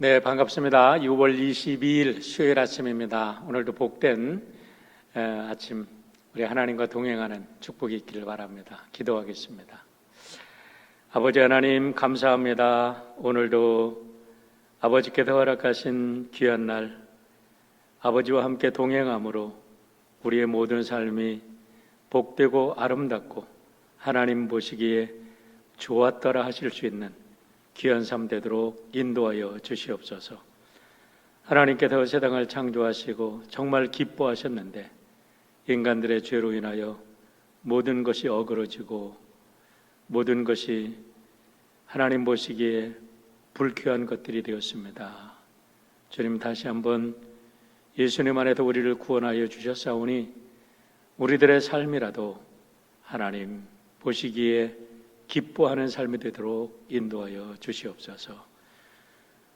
네, 반갑습니다. 6월 22일 수요일 아침입니다. 오늘도 복된 아침, 우리 하나님과 동행하는 축복이 있기를 바랍니다. 기도하겠습니다. 아버지 하나님 감사합니다. 오늘도 아버지께서 허락하신 귀한 날, 아버지와 함께 동행함으로 우리의 모든 삶이 복되고 아름답고 하나님 보시기에 좋았더라 하실 수 있는 귀한 삶 되도록 인도하여 주시옵소서. 하나님께서 세상을 창조하시고 정말 기뻐하셨는데 인간들의 죄로 인하여 모든 것이 어그러지고 모든 것이 하나님 보시기에 불쾌한 것들이 되었습니다. 주님, 다시 한번 예수님 안에서 우리를 구원하여 주셨사오니 우리들의 삶이라도 하나님 보시기에 기뻐하는 삶이 되도록 인도하여 주시옵소서.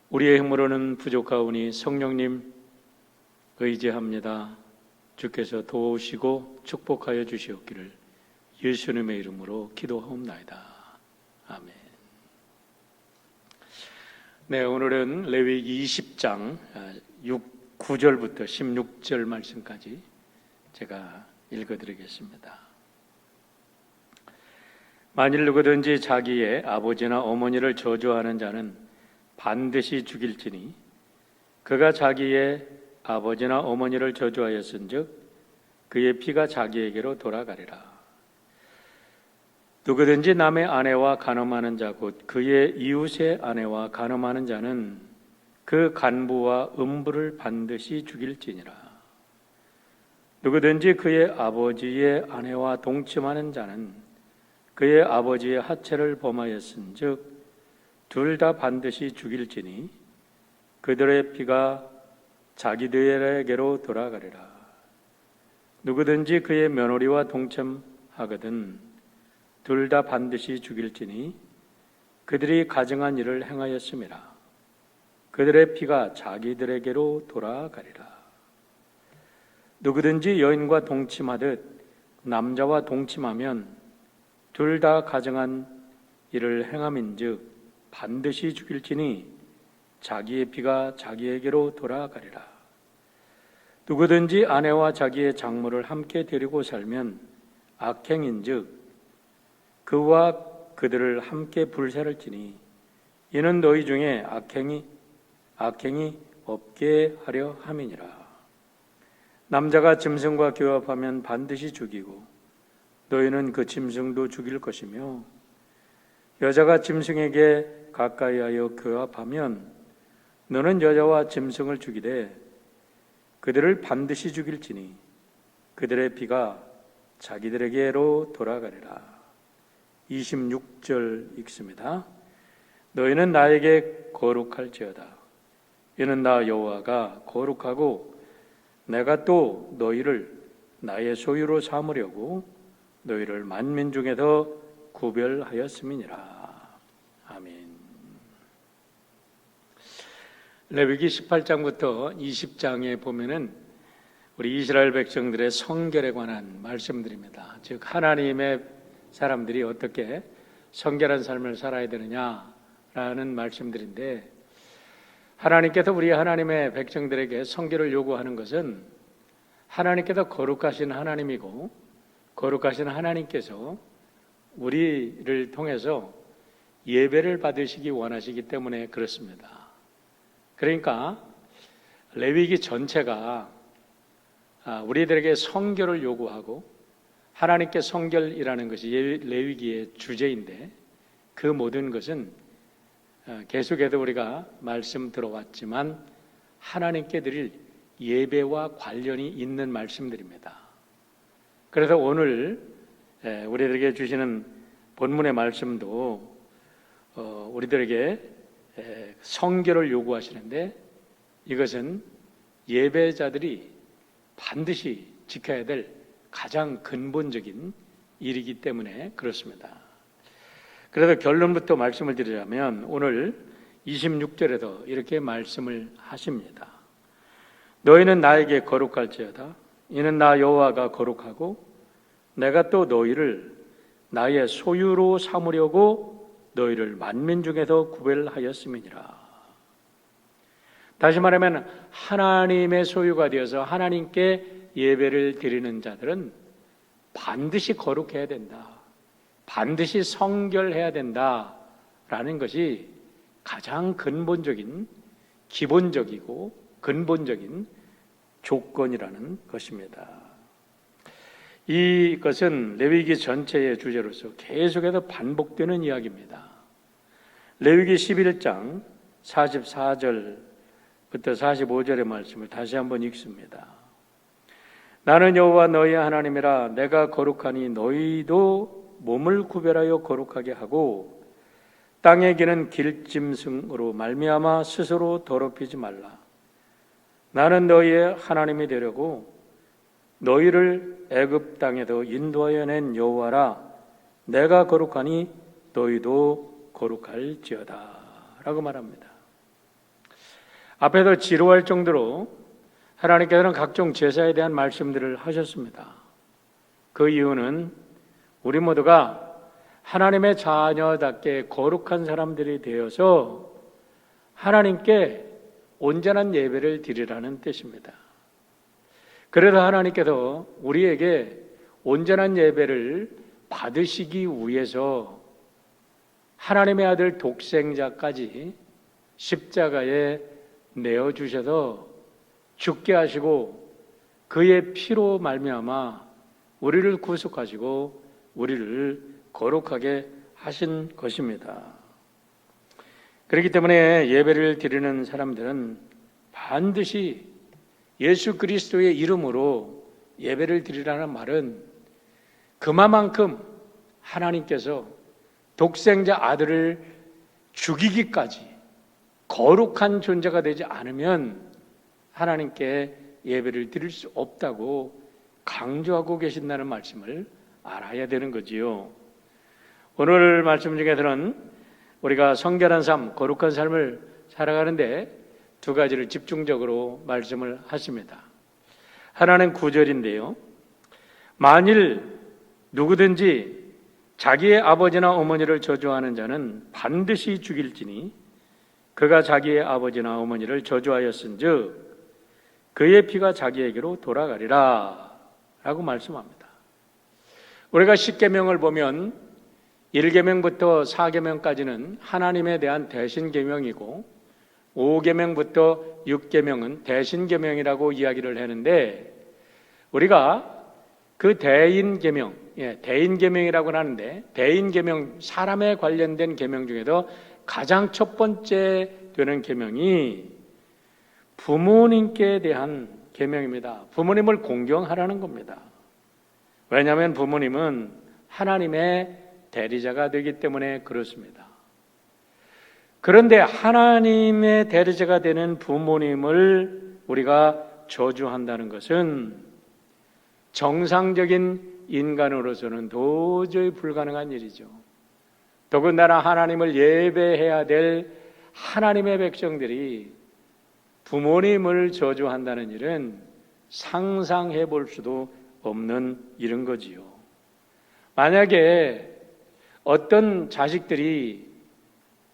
우리의 힘으로는 부족하오니 성령님 의지합니다. 주께서 도우시고 축복하여 주시옵기를 예수님의 이름으로 기도하옵나이다. 아멘. 네, 오늘은 레위기 20장 9절부터 16절 말씀까지 제가 읽어드리겠습니다. 만일 누구든지 자기의 아버지나 어머니를 저주하는 자는 반드시 죽일지니 그가 자기의 아버지나 어머니를 저주하였은즉 그의 피가 자기에게로 돌아가리라. 누구든지 남의 아내와 간음하는 자 곧 그의 이웃의 아내와 간음하는 자는 그 간부와 음부를 반드시 죽일지니라. 누구든지 그의 아버지의 아내와 동침하는 자는 그의 아버지의 하체를 범하였은즉 둘 다 반드시 죽일지니 그들의 피가 자기들에게로 돌아가리라. 누구든지 그의 며느리와 동침하거든 둘 다 반드시 죽일지니 그들이 가증한 일을 행하였음이라. 그들의 피가 자기들에게로 돌아가리라. 누구든지 여인과 동침하듯 남자와 동침하면 둘 다 가증한 일을 행함인즉 반드시 죽일지니 자기의 피가 자기에게로 돌아가리라. 누구든지 아내와 자기의 장모를 함께 데리고 살면 악행인즉 그와 그들을 함께 불살을 지니 이는 너희 중에 악행이 없게 하려 함이니라. 남자가 짐승과 교합하면 반드시 죽이고 너희는 그 짐승도 죽일 것이며 여자가 짐승에게 가까이하여 교합하면 너는 여자와 짐승을 죽이되 그들을 반드시 죽일지니 그들의 피가 자기들에게로 돌아가리라. 26절 읽습니다. 너희는 나에게 거룩할지어다. 이는 나 여호와가 거룩하고 내가 또 너희를 나의 소유로 삼으려고 너희를 만민 중에서 구별하였음이니라. 아멘. 레위기 18장부터 20장에 보면은 우리 이스라엘 백성들의 성결에 관한 말씀들입니다. 즉 하나님의 사람들이 어떻게 성결한 삶을 살아야 되느냐라는 말씀들인데, 하나님께서 우리 하나님의 백성들에게 성결을 요구하는 것은 하나님께서 거룩하신 하나님이고 거룩하신 하나님께서 우리를 통해서 예배를 받으시기 원하시기 때문에 그렇습니다. 그러니까 레위기 전체가 우리들에게 성결을 요구하고 하나님께 성결이라는 것이 레위기의 주제인데, 그 모든 것은 계속해서 우리가 말씀 들어왔지만 하나님께 드릴 예배와 관련이 있는 말씀들입니다. 그래서 오늘 우리들에게 주시는 본문의 말씀도 우리들에게 성결을 요구하시는데, 이것은 예배자들이 반드시 지켜야 될 가장 근본적인 일이기 때문에 그렇습니다. 그래서 결론부터 말씀을 드리자면 오늘 26절에도 이렇게 말씀을 하십니다. 너희는 나에게 거룩할지어다. 이는 나 여호와가 거룩하고 내가 또 너희를 나의 소유로 삼으려고 너희를 만민 중에서 구별하였음이니라. 다시 말하면 하나님의 소유가 되어서 하나님께 예배를 드리는 자들은 반드시 거룩해야 된다. 반드시 성결해야 된다라는 것이 가장 근본적인, 기본적이고 근본적인 조건이라는 것입니다. 이것은 레위기 전체의 주제로서 계속해서 반복되는 이야기입니다. 레위기 11장 44절부터 45절의 말씀을 다시 한번 읽습니다. 나는 여호와 너희 하나님이라. 내가 거룩하니 너희도 몸을 구별하여 거룩하게 하고 땅에 기는 길짐승으로 말미암아 스스로 더럽히지 말라. 나는 너희의 하나님이 되려고 너희를 애굽 땅에서 인도하여 낸 여호와라. 내가 거룩하니 너희도 거룩할지어다 라고 말합니다. 앞에서 지루할 정도로 하나님께서는 각종 제사에 대한 말씀들을 하셨습니다. 그 이유는 우리 모두가 하나님의 자녀답게 거룩한 사람들이 되어서 하나님께 온전한 예배를 드리라는 뜻입니다. 그래서 하나님께서 우리에게 온전한 예배를 받으시기 위해서 하나님의 아들 독생자까지 십자가에 내어주셔서 죽게 하시고 그의 피로 말미암아 우리를 구속하시고 우리를 거룩하게 하신 것입니다. 그렇기 때문에 예배를 드리는 사람들은 반드시 예수 그리스도의 이름으로 예배를 드리라는 말은 그만큼 하나님께서 독생자 아들을 죽이기까지 거룩한 존재가 되지 않으면 하나님께 예배를 드릴 수 없다고 강조하고 계신다는 말씀을 알아야 되는 거지요. 오늘 말씀 중에서는 우리가 성결한 삶, 거룩한 삶을 살아가는데 두 가지를 집중적으로 말씀을 하십니다. 하나는 9절인데요. 만일 누구든지 자기의 아버지나 어머니를 저주하는 자는 반드시 죽일지니 그가 자기의 아버지나 어머니를 저주하였은즉 그의 피가 자기에게로 돌아가리라 라고 말씀합니다. 우리가 10계명을 보면 1계명부터 4계명까지는 하나님에 대한 대신계명이고 5계명부터 6계명은 대신계명이라고 이야기를 하는데 우리가 그 대인계명, 대인계명이라고 하는데 대인계명, 사람에 관련된 계명 중에도 가장 첫 번째 되는 계명이 부모님께 대한 계명입니다. 부모님을 공경하라는 겁니다. 왜냐하면 부모님은 하나님의 대리자가 되기 때문에 그렇습니다. 그런데 하나님의 대리자가 되는 부모님을 우리가 저주한다는 것은 정상적인 인간으로서는 도저히 불가능한 일이죠. 더군다나 하나님을 예배해야 될 하나님의 백성들이 부모님을 저주한다는 일은 상상해 볼 수도 없는 일인 거지요. 만약에 어떤 자식들이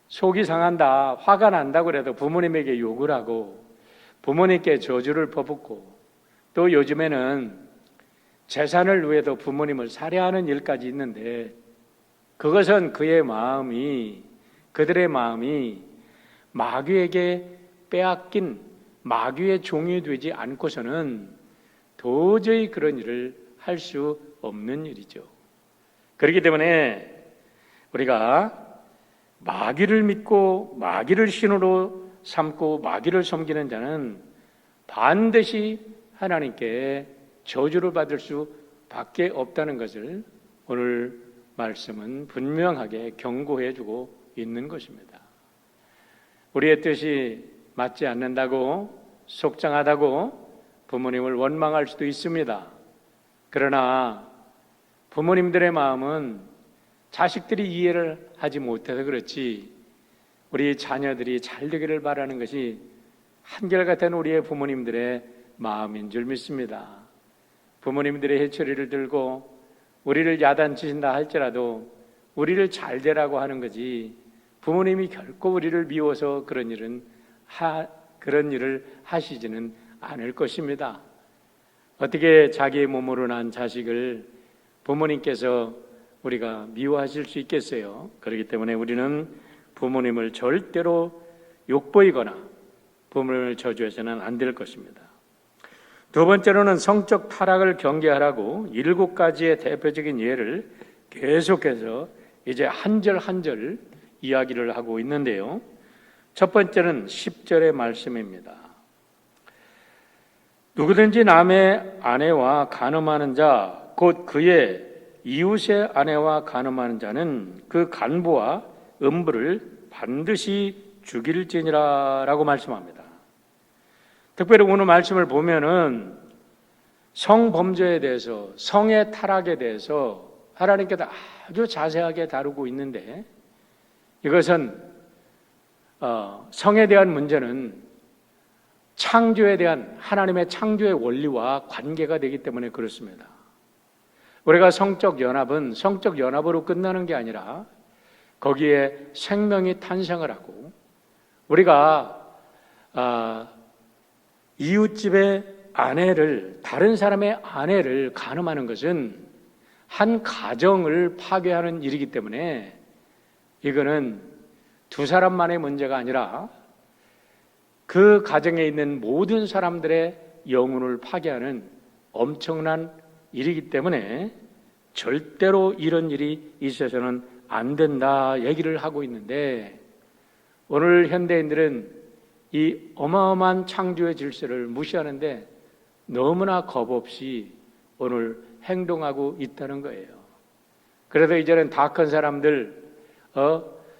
속이 상한다, 화가 난다고 해도 부모님에게 욕을 하고 부모님께 저주를 퍼붓고 또 요즘에는 재산을 위해도 부모님을 살해하는 일까지 있는데 그것은 그들의 마음이 마귀에게 빼앗긴 마귀의 종이 되지 않고서는 도저히 그런 일을 할 수 없는 일이죠. 그렇기 때문에 우리가 마귀를 믿고 마귀를 신으로 삼고 마귀를 섬기는 자는 반드시 하나님께 저주를 받을 수밖에 없다는 것을 오늘 말씀은 분명하게 경고해 주고 있는 것입니다. 우리의 뜻이 맞지 않는다고 속상하다고 부모님을 원망할 수도 있습니다. 그러나 부모님들의 마음은 자식들이 이해를 하지 못해서 그렇지 우리 자녀들이 잘 되기를 바라는 것이 한결같은 우리의 부모님들의 마음인 줄 믿습니다. 부모님들의 해초리를 들고 우리를 야단치신다 할지라도 우리를 잘 되라고 하는 거지 부모님이 결코 우리를 미워서 그런 일은 그런 일을 하시지는 않을 것입니다. 어떻게 자기의 몸으로 난 자식을 부모님께서 우리가 미워하실 수 있겠어요? 그렇기 때문에 우리는 부모님을 절대로 욕보이거나 부모님을 저주해서는 안 될 것입니다. 두 번째로는 성적 타락을 경계하라고 7가지의 대표적인 예를 계속해서 이제 한 절 한 절 이야기를 하고 있는데요. 첫 번째는 10절의 말씀입니다. 누구든지 남의 아내와 간음하는 자, 곧 그의 이웃의 아내와 간음하는 자는 그 간부와 음부를 반드시 죽일지니라 라고 말씀합니다. 특별히 오늘 말씀을 보면은 성범죄에 대해서, 성의 타락에 대해서 하나님께서 아주 자세하게 다루고 있는데, 이것은 성에 대한 문제는 창조에 대한 하나님의 창조의 원리와 관계가 되기 때문에 그렇습니다. 우리가 성적 연합은 성적 연합으로 끝나는 게 아니라 거기에 생명이 탄생을 하고, 우리가 이웃집의 아내를, 다른 사람의 아내를 간음하는 것은 한 가정을 파괴하는 일이기 때문에 이거는 두 사람만의 문제가 아니라 그 가정에 있는 모든 사람들의 영혼을 파괴하는 엄청난 일이기 때문에 절대로 이런 일이 있어서는 안 된다 얘기를 하고 있는데, 오늘 현대인들은 이 어마어마한 창조의 질서를 무시하는데 너무나 겁없이 오늘 행동하고 있다는 거예요. 그래서 이제는 다 큰 사람들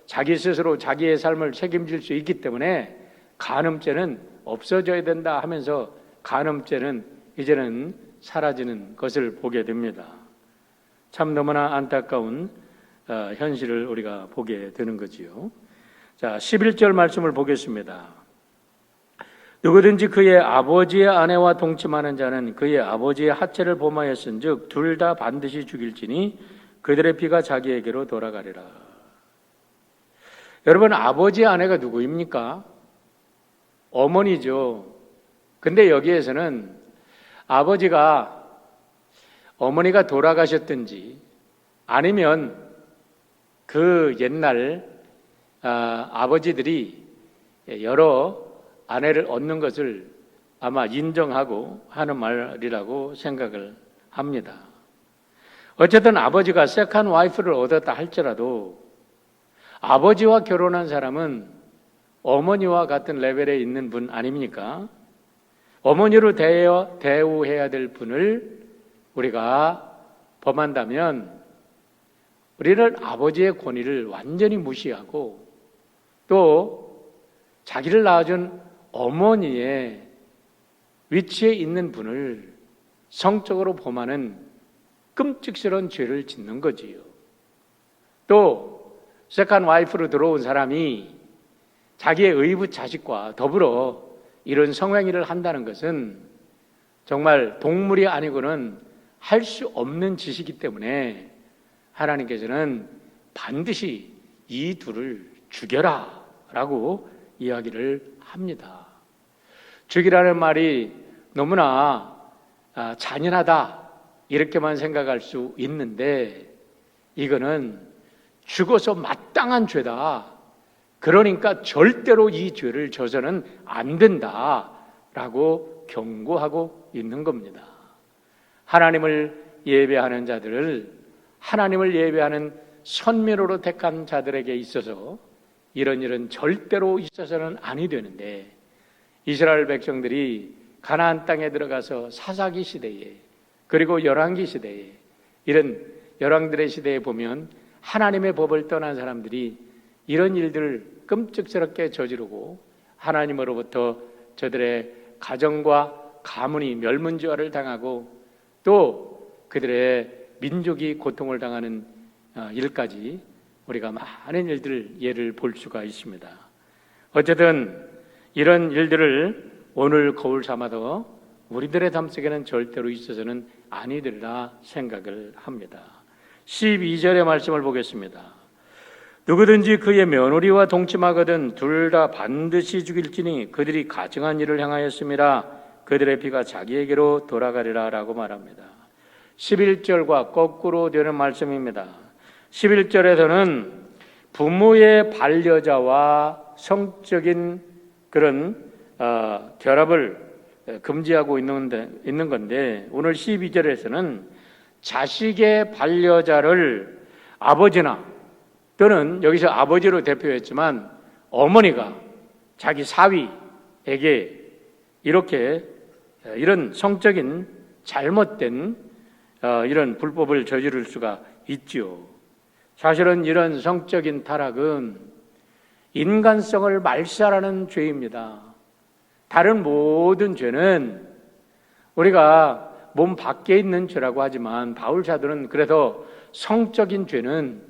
자기 스스로 자기의 삶을 책임질 수 있기 때문에 간음죄는 없어져야 된다 하면서 간음죄는 이제는 사라지는 것을 보게 됩니다. 참 너무나 안타까운 현실을 우리가 보게 되는 거지요. 자, 11절 말씀을 보겠습니다. 누구든지 그의 아버지의 아내와 동침하는 자는 그의 아버지의 하체를 범하였은즉 둘 다 반드시 죽일지니 그들의 피가 자기에게로 돌아가리라. 여러분, 아버지의 아내가 누구입니까? 어머니죠. 근데 여기에서는 아버지가, 어머니가 돌아가셨든지 아니면 그 옛날 아버지들이 여러 아내를 얻는 것을 아마 인정하고 하는 말이라고 생각을 합니다. 어쨌든 아버지가 세컨 와이프를 얻었다 할지라도 아버지와 결혼한 사람은 어머니와 같은 레벨에 있는 분 아닙니까? 어머니로 대우해야 될 분을 우리가 범한다면 우리는 아버지의 권위를 완전히 무시하고 또 자기를 낳아준 어머니의 위치에 있는 분을 성적으로 범하는 끔찍스러운 죄를 짓는 거지요. 또 세컨 와이프로 들어온 사람이 자기의 의붓 자식과 더불어 이런 성행위를 한다는 것은 정말 동물이 아니고는 할 수 없는 짓이기 때문에 하나님께서는 반드시 이 둘을 죽여라 라고 이야기를 합니다. 죽이라는 말이 너무나 잔인하다 이렇게만 생각할 수 있는데, 이거는 죽어서 마땅한 죄다. 그러니까 절대로 이 죄를 져서는 안 된다라고 경고하고 있는 겁니다. 하나님을 예배하는 자들을, 하나님을 예배하는 선민으로 택한 자들에게 있어서 이런 일은 절대로 있어서는 아니 되는데, 이스라엘 백성들이 가나안 땅에 들어가서 사사기 시대에 그리고 열왕기 시대에, 이런 열왕들의 시대에 보면 하나님의 법을 떠난 사람들이 이런 일들을 끔찍스럽게 저지르고 하나님으로부터 저들의 가정과 가문이 멸문지화를 당하고 또 그들의 민족이 고통을 당하는 일까지 우리가 많은 일들을 예를 볼 수가 있습니다. 어쨌든 이런 일들을 오늘 거울 삼아도 우리들의 삶 속에는 절대로 있어서는 아니 되리라 생각을 합니다. 12절의 말씀을 보겠습니다. 누구든지 그의 며느리와 동침하거든 둘 다 반드시 죽일지니 그들이 가증한 일을 행하였음이라 그들의 피가 자기에게로 돌아가리라 라고 말합니다. 11절과 거꾸로 되는 말씀입니다. 11절에서는 부모의 반려자와 성적인 그런 결합을 금지하고 있는 건데, 오늘 12절에서는 자식의 반려자를 아버지나 또는 여기서 아버지로 대표했지만 어머니가 자기 사위에게 이렇게 이런 성적인 잘못된 이런 불법을 저지를 수가 있지요. 사실은 이런 성적인 타락은 인간성을 말살하는 죄입니다. 다른 모든 죄는 우리가 몸 밖에 있는 죄라고 하지만 바울 사도는 그래서 성적인 죄는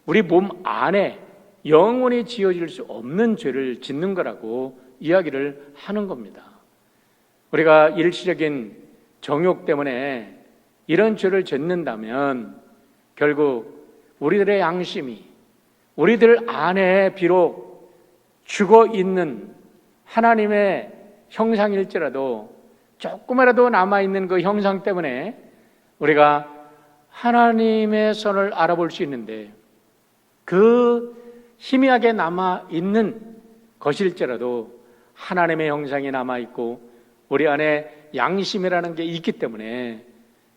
우리 몸 안에 영원히 지어질 수 없는 죄를 짓는 거라고 이야기를 하는 겁니다. 우리가 일시적인 정욕 때문에 이런 죄를 짓는다면 결국 우리들의 양심이, 우리들 안에 비록 죽어 있는 하나님의 형상일지라도 조금이라도 남아있는 그 형상 때문에 우리가 하나님의 선을 알아볼 수 있는데, 그 희미하게 남아있는 것일지라도 하나님의 형상이 남아있고 우리 안에 양심이라는 게 있기 때문에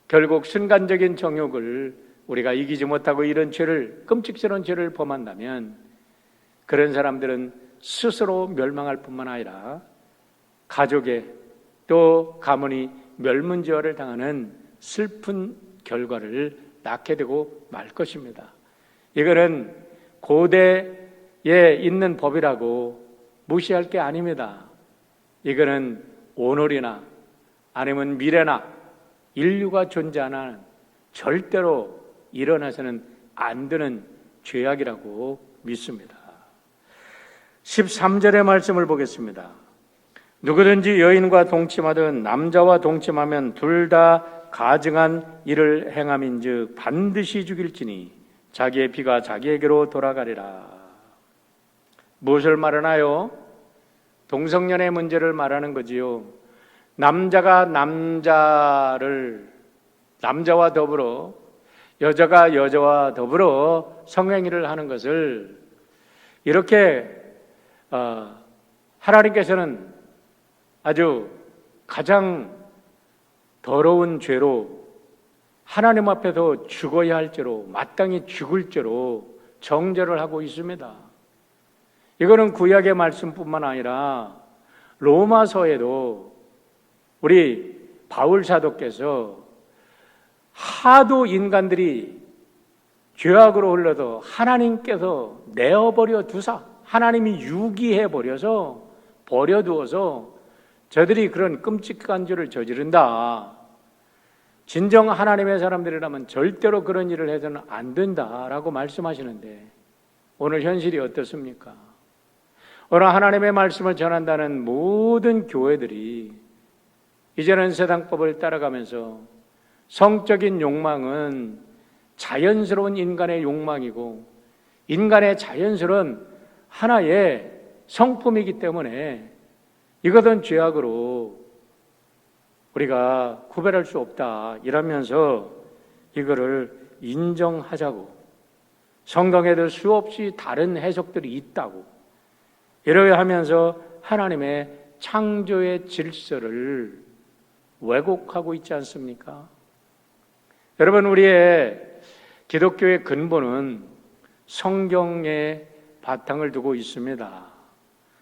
결국 순간적인 정욕을 우리가 이기지 못하고 이런 죄를, 끔찍스러운 죄를 범한다면 그런 사람들은 스스로 멸망할 뿐만 아니라 가족의 또 가문이 멸문지화를 당하는 슬픈 결과를 낳게 되고 말 것입니다. 이거는 고대에 있는 법이라고 무시할 게 아닙니다. 이거는 오늘이나 아니면 미래나 인류가 존재하는 절대로 일어나서는 안 되는 죄악이라고 믿습니다. 13절의 말씀을 보겠습니다. 누구든지 여인과 동침하든 남자와 동침하면 둘 다 가증한 일을 행함인즉 반드시 죽일지니 자기의 피가 자기에게로 돌아가리라. 무엇을 말하나요? 동성연애 문제를 말하는 거지요. 남자가 남자와 더불어, 여자가 여자와 더불어 성행위를 하는 것을 이렇게 하나님께서는 아주 가장 더러운 죄로, 하나님 앞에서 죽어야 할 죄로, 마땅히 죽을 죄로 정죄를 하고 있습니다. 이거는 구약의 말씀뿐만 아니라 로마서에도 우리 바울 사도께서 하도 인간들이 죄악으로 흘러서 하나님께서 내어버려 두사, 하나님이 유기해 버려서 버려두어서 저들이 그런 끔찍한 죄를 저지른다. 진정 하나님의 사람들이라면 절대로 그런 일을 해서는 안 된다라고 말씀하시는데 오늘 현실이 어떻습니까? 오늘 하나님의 말씀을 전한다는 모든 교회들이 이제는 세상법을 따라가면서 성적인 욕망은 자연스러운 인간의 욕망이고 인간의 자연스러운 하나의 성품이기 때문에 이것은 죄악으로 우리가 구별할 수 없다 이러면서 이거를 인정하자고, 성경에도 수없이 다른 해석들이 있다고 이렇게 하면서 하나님의 창조의 질서를 왜곡하고 있지 않습니까? 여러분, 우리의 기독교의 근본은 성경에 바탕을 두고 있습니다.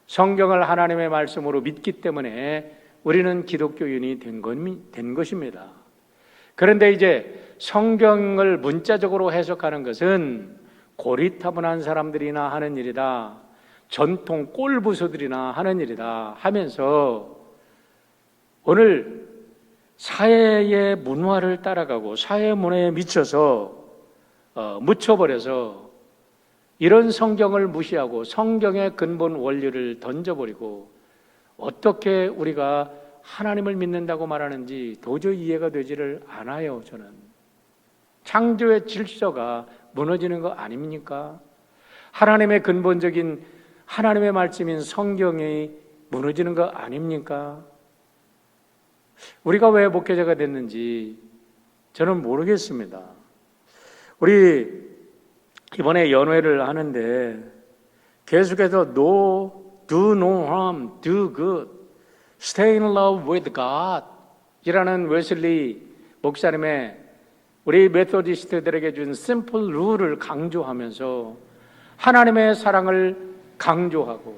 성경을 하나님의 말씀으로 믿기 때문에 우리는 기독교인이 된 것입니다. 그런데 이제 성경을 문자적으로 해석하는 것은 고리타분한 사람들이나 하는 일이다, 전통 꼴부수들이나 하는 일이다 하면서 오늘 사회의 문화를 따라가고 사회 문화에 미쳐서 묻혀버려서 이런 성경을 무시하고 성경의 근본 원리를 던져버리고 어떻게 우리가 하나님을 믿는다고 말하는지 도저히 이해가 되지를 않아요. 저는 창조의 질서가 무너지는 거 아닙니까? 하나님의 근본적인 하나님의 말씀인 성경이 무너지는 거 아닙니까? 우리가 왜 목회자가 됐는지 저는 모르겠습니다. 우리 이번에 연회를 하는데 계속해서 do no harm, do good, stay in love with God 이라는 웨슬리 목사님의 우리 메소디스트들에게 준 심플 룰을 강조하면서 하나님의 사랑을 강조하고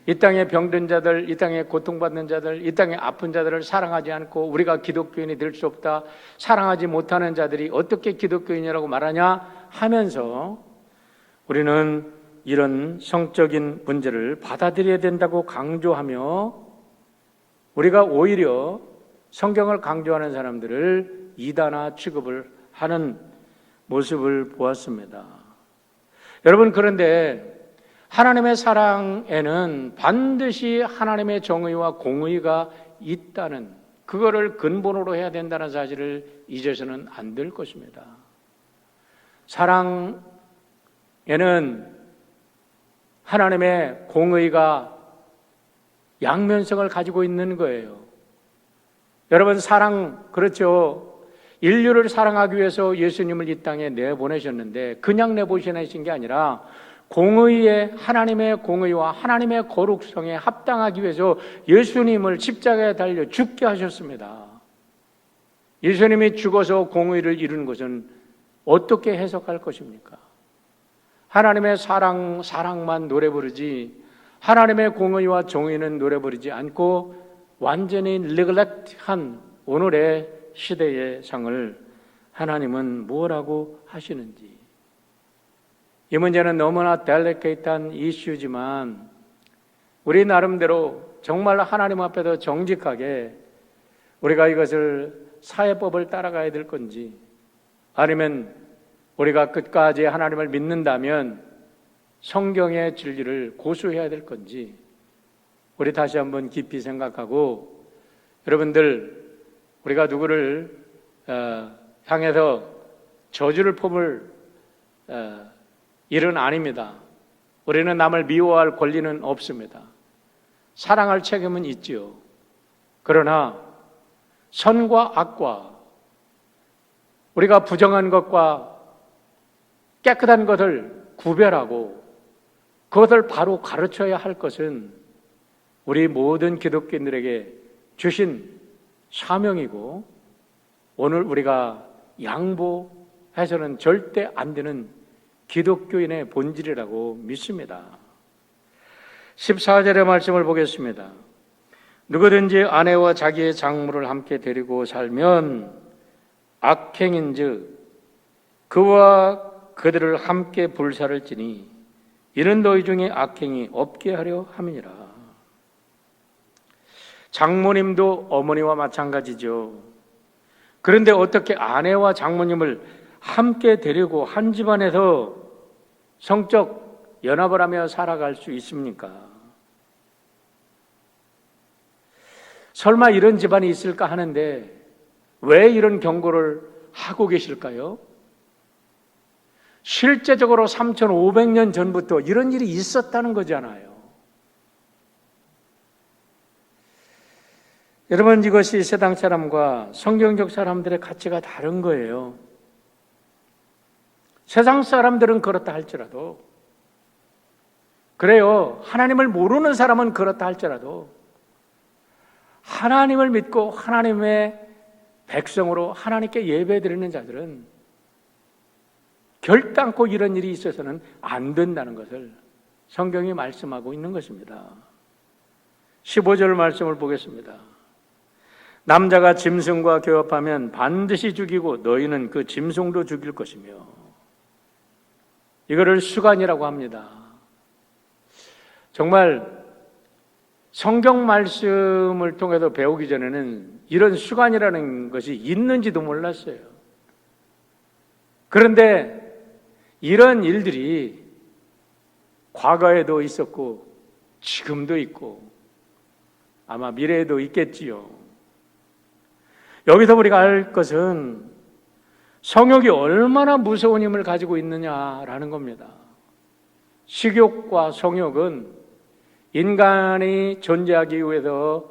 이 땅의 병든 자들, 이 땅에 고통받는 자들, 이 땅에 아픈 자들을 사랑하지 않고 우리가 기독교인이 될 수 없다, 사랑하지 못하는 자들이 어떻게 기독교인이라고 말하냐 하면서 우리는 이런 성적인 문제를 받아들여야 된다고 강조하며 우리가 오히려 성경을 강조하는 사람들을 이단화 취급을 하는 모습을 보았습니다. 여러분, 그런데 하나님의 사랑에는 반드시 하나님의 정의와 공의가 있다는, 그거를 근본으로 해야 된다는 사실을 잊어서는 안 될 것입니다. 사랑에는 하나님의 공의가 양면성을 가지고 있는 거예요. 여러분, 사랑, 그렇죠. 인류를 사랑하기 위해서 예수님을 이 땅에 내보내셨는데 그냥 내보내신 게 아니라 공의의, 하나님의 공의와 하나님의 거룩성에 합당하기 위해서 예수님을 십자가에 달려 죽게 하셨습니다. 예수님이 죽어서 공의를 이루는 것은 어떻게 해석할 것입니까? 하나님의 사랑만 노래 부르지 하나님의 공의와 정의는 노래 부르지 않고 완전히 neglect한 오늘의 시대의 상을 하나님은 뭐라고 하시는지. 이 문제는 너무나 델리케이트한 이슈지만 우리 나름대로 정말 하나님 앞에서 정직하게 우리가 이것을 사회법을 따라가야 될 건지, 아니면 우리가 끝까지 하나님을 믿는다면 성경의 진리를 고수해야 될 건지 우리 다시 한번 깊이 생각하고, 여러분들, 우리가 누구를 향해서 저주를 품을 일은 아닙니다. 우리는 남을 미워할 권리는 없습니다. 사랑할 책임은 있지요. 그러나 선과 악과, 우리가 부정한 것과 깨끗한 것을 구별하고 그것을 바로 가르쳐야 할 것은 우리 모든 기독교인들에게 주신 사명이고, 오늘 우리가 양보해서는 절대 안 되는 기독교인의 본질이라고 믿습니다. 14절의 말씀을 보겠습니다. 누구든지 아내와 자기의 장모를 함께 데리고 살면 악행인즉 그와 그들을 함께 불사를 지니 이는 너희 중에 악행이 없게 하려 함이니라. 장모님도 어머니와 마찬가지죠. 그런데 어떻게 아내와 장모님을 함께 데리고 한 집안에서 성적 연합을 하며 살아갈 수 있습니까? 설마 이런 집안이 있을까 하는데 왜 이런 경고를 하고 계실까요? 실제적으로 3,500년 전부터 이런 일이 있었다는 거잖아요. 여러분, 이것이 세상 사람과 성경적 사람들의 가치가 다른 거예요. 세상 사람들은 그렇다 할지라도, 그래요, 하나님을 모르는 사람은 그렇다 할지라도 하나님을 믿고 하나님의 백성으로 하나님께 예배드리는 자들은 결단코 이런 일이 있어서는 안 된다는 것을 성경이 말씀하고 있는 것입니다. 15절 말씀을 보겠습니다. 남자가 짐승과 교합하면 반드시 죽이고 너희는 그 짐승도 죽일 것이며, 이거를 수간이라고 합니다. 정말 성경 말씀을 통해서 배우기 전에는 이런 수간이라는 것이 있는지도 몰랐어요. 그런데 이런 일들이 과거에도 있었고 지금도 있고 아마 미래에도 있겠지요. 여기서 우리가 알 것은 성욕이 얼마나 무서운 힘을 가지고 있느냐라는 겁니다. 식욕과 성욕은 인간이 존재하기 위해서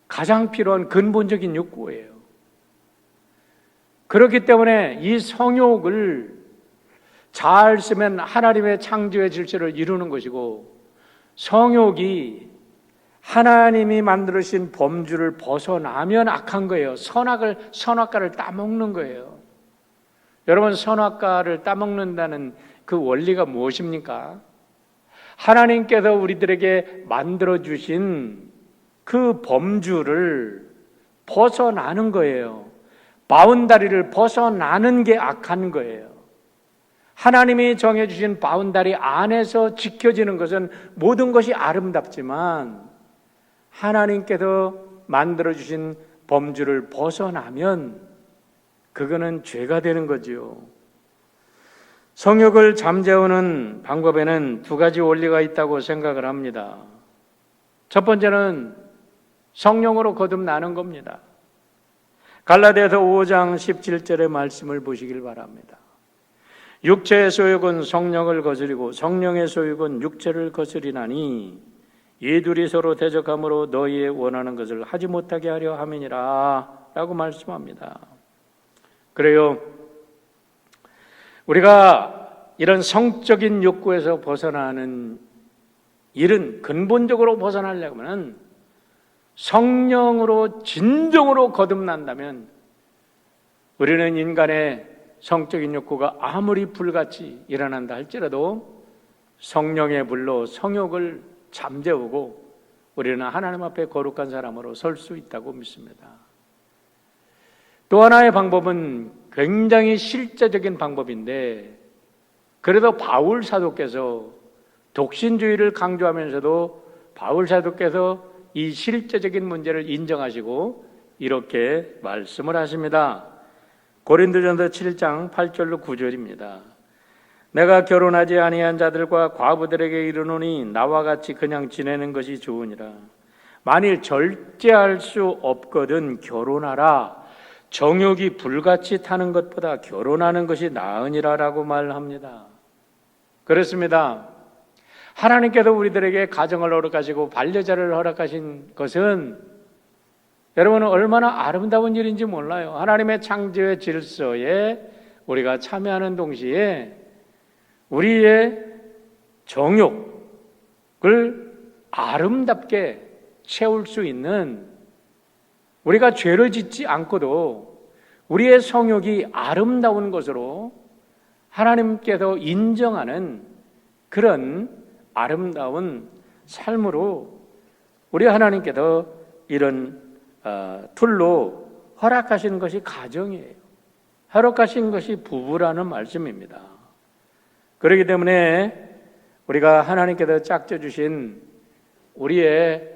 가장 필요한 근본적인 욕구예요. 그렇기 때문에 이 성욕을 잘 쓰면 하나님의 창조의 질서를 이루는 것이고, 성욕이 하나님이 만들으신 범주를 벗어나면 악한 거예요. 선악과를 따먹는 거예요. 여러분, 선악과를 따먹는다는 그 원리가 무엇입니까? 하나님께서 우리들에게 만들어주신 그 범주를 벗어나는 거예요. 바운다리를 벗어나는 게 악한 거예요. 하나님이 정해주신 바운다리 안에서 지켜지는 것은 모든 것이 아름답지만, 하나님께서 만들어주신 범주를 벗어나면 그거는 죄가 되는 거지요. 성욕을 잠재우는 방법에는 두 가지 원리가 있다고 생각을 합니다. 첫 번째는 성령으로 거듭나는 겁니다. 갈라디아서 5장 17절의 말씀을 보시길 바랍니다. 육체의 소욕은 성령을 거스리고 성령의 소욕은 육체를 거스리나니 이 둘이 서로 대적함으로 너희의 원하는 것을 하지 못하게 하려 함이니라 라고 말씀합니다. 그래요, 우리가 이런 성적인 욕구에서 벗어나는 일은 근본적으로 벗어나려고 하면 성령으로 진정으로 거듭난다면 우리는 인간의 성적인 욕구가 아무리 불같이 일어난다 할지라도 성령의 불로 성욕을 잠재우고 우리는 하나님 앞에 거룩한 사람으로 설 수 있다고 믿습니다. 또 하나의 방법은 굉장히 실제적인 방법인데, 그래도 바울 사도께서 독신주의를 강조하면서도 바울 사도께서 이 실제적인 문제를 인정하시고 이렇게 말씀을 하십니다. 고린도전서 7장 8절로 9절입니다. 내가 결혼하지 아니한 자들과 과부들에게 이르노니 나와 같이 그냥 지내는 것이 좋으니라. 만일 절제할 수 없거든 결혼하라. 정욕이 불같이 타는 것보다 결혼하는 것이 나으니라 라고 말합니다. 그렇습니다. 하나님께서 우리들에게 가정을 허락하시고 반려자를 허락하신 것은 여러분은 얼마나 아름다운 일인지 몰라요. 하나님의 창조의 질서에 우리가 참여하는 동시에 우리의 정욕을 아름답게 채울 수 있는, 우리가 죄를 짓지 않고도 우리의 성욕이 아름다운 것으로 하나님께서 인정하는 그런 아름다운 삶으로 우리 하나님께서 이런 툴로 허락하신 것이 가정이에요. 허락하신 것이 부부라는 말씀입니다. 그렇기 때문에 우리가 하나님께서 짝져 주신 우리의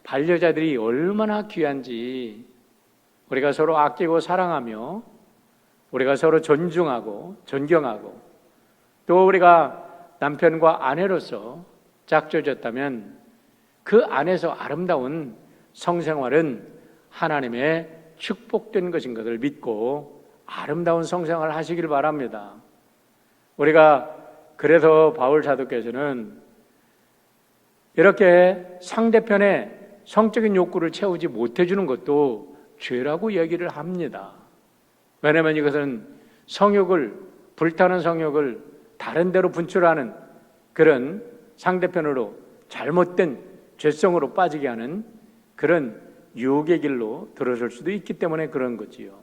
반려자들이 얼마나 귀한지 우리가 서로 아끼고 사랑하며 우리가 서로 존중하고 존경하고 또 우리가 남편과 아내로서 짝져졌다면 그 안에서 아름다운 성생활은 하나님의 축복된 것인 것을 믿고 아름다운 성생활을 하시길 바랍니다. 우리가 그래서 바울 사도께서는 이렇게 상대편의 성적인 욕구를 채우지 못해주는 것도 죄라고 얘기를 합니다. 왜냐하면 이것은 성욕을, 불타는 성욕을 다른 데로 분출하는 그런 상대편으로 잘못된 죄성으로 빠지게 하는 그런 유혹의 길로 들어설 수도 있기 때문에 그런 거지요.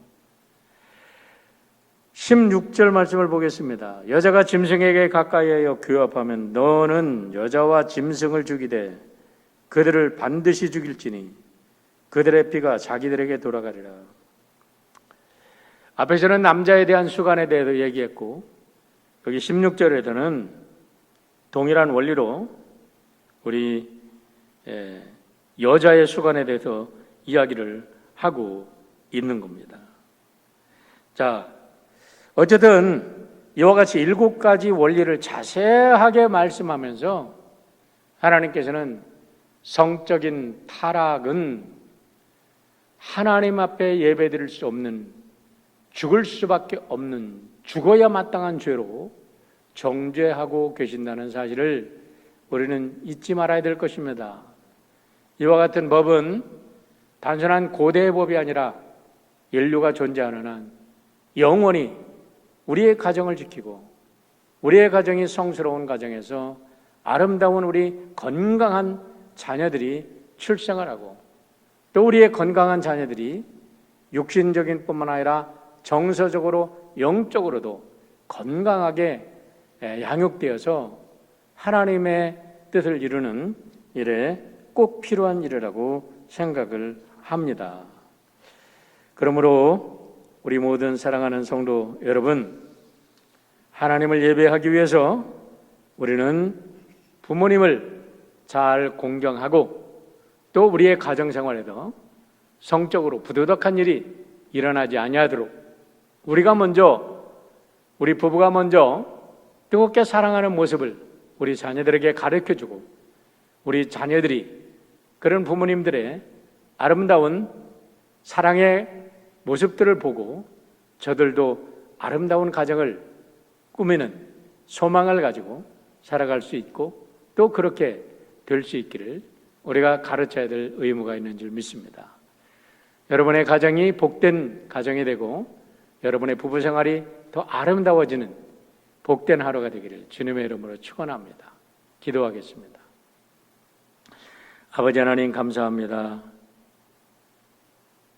16절 말씀을 보겠습니다. 여자가 짐승에게 가까이하여 규합하면 너는 여자와 짐승을 죽이되 그들을 반드시 죽일지니 그들의 피가 자기들에게 돌아가리라. 앞에서는 남자에 대한 수간에 대해서 얘기했고 여기 16절에서는 동일한 원리로 우리 여자의 수간에 대해서 이야기를 하고 있는 겁니다. 자, 어쨌든 이와 같이 7가지 원리를 자세하게 말씀하면서 하나님께서는 성적인 타락은 하나님 앞에 예배드릴 수 없는, 죽을 수밖에 없는, 죽어야 마땅한 죄로 정죄하고 계신다는 사실을 우리는 잊지 말아야 될 것입니다. 이와 같은 법은 단순한 고대의 법이 아니라 인류가 존재하는 한 영원히 우리의 가정을 지키고 우리의 가정이 성스러운 가정에서 아름다운 우리 건강한 자녀들이 출생을 하고 또 우리의 건강한 자녀들이 육신적인 뿐만 아니라 정서적으로 영적으로도 건강하게 양육되어서 하나님의 뜻을 이루는 일에 꼭 필요한 일이라고 생각을 합니다. 그러므로 우리 모든 사랑하는 성도 여러분, 하나님을 예배하기 위해서 우리는 부모님을 잘 공경하고 또 우리의 가정생활에도 성적으로 부도덕한 일이 일어나지 아니하도록 우리가 먼저, 우리 부부가 먼저 뜨겁게 사랑하는 모습을 우리 자녀들에게 가르쳐주고 우리 자녀들이 그런 부모님들의 아름다운 사랑의 모습들을 보고 저들도 아름다운 가정을 꾸미는 소망을 가지고 살아갈 수 있고 또 그렇게 될 수 있기를 우리가 가르쳐야 될 의무가 있는 줄 믿습니다. 여러분의 가정이 복된 가정이 되고 여러분의 부부 생활이 더 아름다워지는 복된 하루가 되기를 주님의 이름으로 축원합니다. 기도하겠습니다. 아버지 하나님 감사합니다.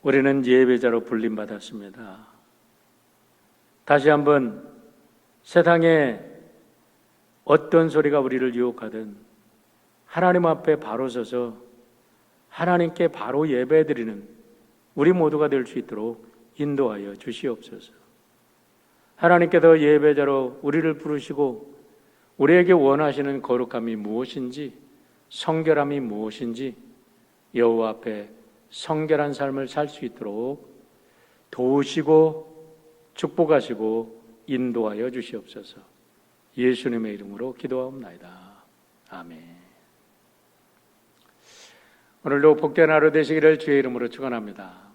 우리는 예배자로 불림받았습니다. 다시 한번 세상에 어떤 소리가 우리를 유혹하든 하나님 앞에 바로 서서 하나님께 바로 예배드리는 우리 모두가 될 수 있도록 인도하여 주시옵소서. 하나님께서 예배자로 우리를 부르시고 우리에게 원하시는 거룩함이 무엇인지, 성결함이 무엇인지 여호와 앞에 성결한 삶을 살 수 있도록 도우시고 축복하시고 인도하여 주시옵소서. 예수님의 이름으로 기도하옵나이다. 아멘. 오늘도 복된 하루 되시기를 주의 이름으로 축원합니다.